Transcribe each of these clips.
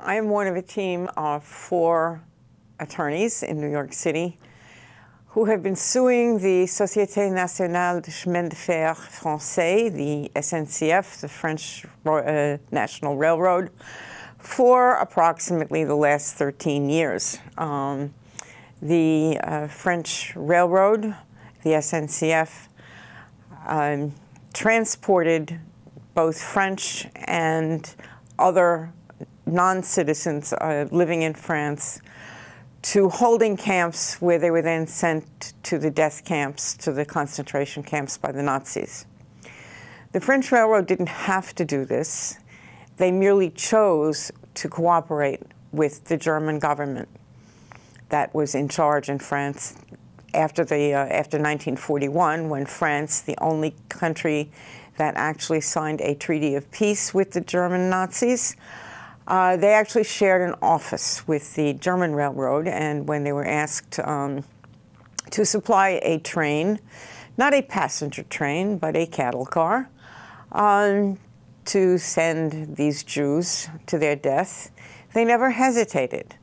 I am one of a team of 4 attorneys in New York City who have been suing the Société Nationale de Chemin de Fer Français, the SNCF, the French National Railroad, for approximately the last 13 years. The French Railroad, the SNCF, transported both French and other non-citizens living in France to holding camps where they were then sent to the death camps, to the concentration camps by the Nazis. The French Railroad didn't have to do this. They merely chose to cooperate with the German government that was in charge in France after 1941, when France, the only country that actually signed a treaty of peace with the German Nazis, they actually shared an office with the German Railroad, and when they were asked to supply a train, not a passenger train, but a cattle car, to send these Jews to their death, they never hesitated.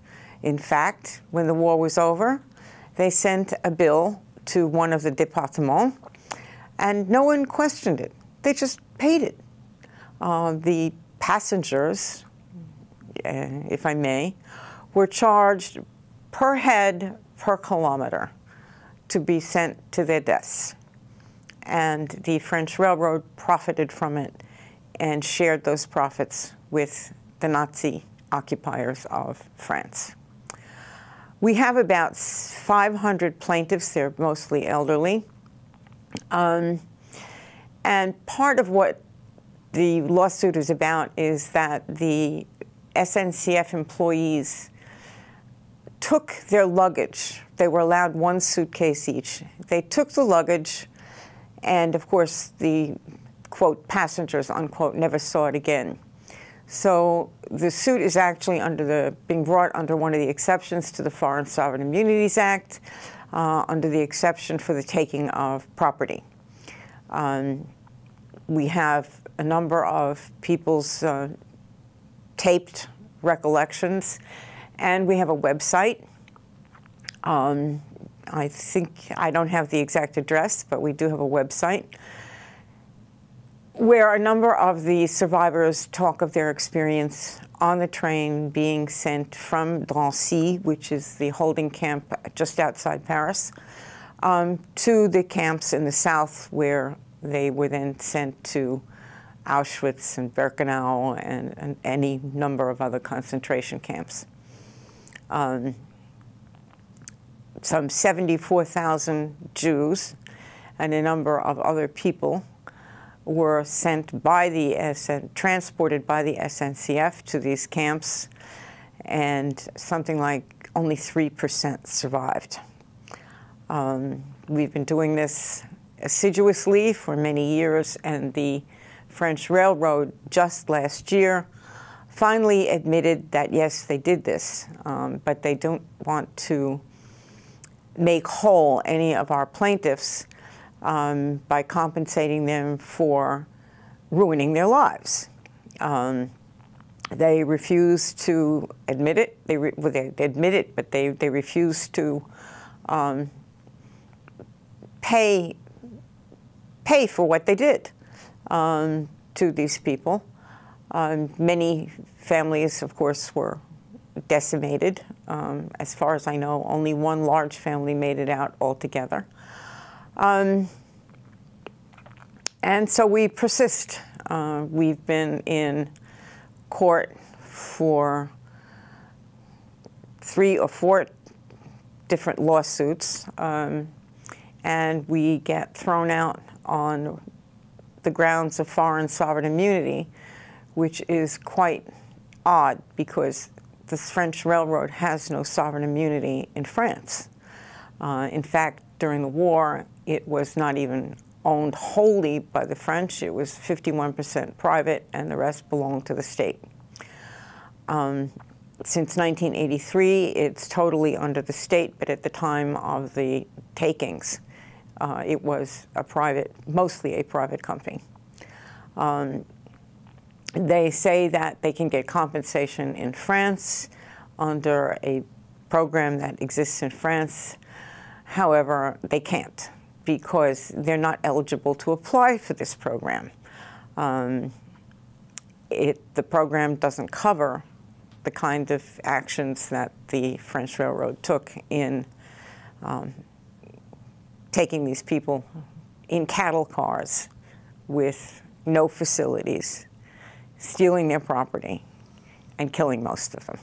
In fact, when the war was over, they sent a bill to one of the départements, and no one questioned it. They just paid it. The passengers, if I may, were charged per head, per kilometer, to be sent to their deaths. And the French Railroad profited from it and shared those profits with the Nazi occupiers of France. We have about 500 plaintiffs. They're mostly elderly. And part of what the lawsuit is about is that the SNCF employees took their luggage. They were allowed 1 suitcase each. They took the luggage, and of course the, quote, passengers, unquote, never saw it again. So the suit is actually being brought under one of the exceptions to the Foreign Sovereign Immunities Act, under the exception for the taking of property. We have a number of people's taped recollections, and we have a website. I think, I don't have the exact address, but we do have a website where a number of the survivors talk of their experience on the train being sent from Roussin, which is the holding camp just outside Paris, to the camps in the south where they were then sent to Auschwitz and Birkenau and any number of other concentration camps. Some 74,000 Jews and a number of other people were sent by the transported by the SNCF to these camps, and something like only 3% survived. We've been doing this assiduously for many years, and the French Railroad just last year finally admitted that, yes, they did this, but they don't want to make whole any of our plaintiffs by compensating them for ruining their lives. They refuse to admit it. They admit it, but they refuse to pay for what they did to these people. Many families, of course, were decimated. As far as I know, only 1 large family made it out altogether. And so we persist. We've been in court for 3 or 4 different lawsuits, and we get thrown out on the grounds of foreign sovereign immunity, which is quite odd because the French Railroad has no sovereign immunity in France. In fact, during the war, it was not even owned wholly by the French. It was 51% private, and the rest belonged to the state. Since 1983, it's totally under the state, but at the time of the takings, it was mostly a private company. They say that they can get compensation in France under a program that exists in France. However, they can't because they're not eligible to apply for this program. The program doesn't cover the kind of actions that the French Railroad took in taking these people in cattle cars with no facilities, stealing their property, and killing most of them.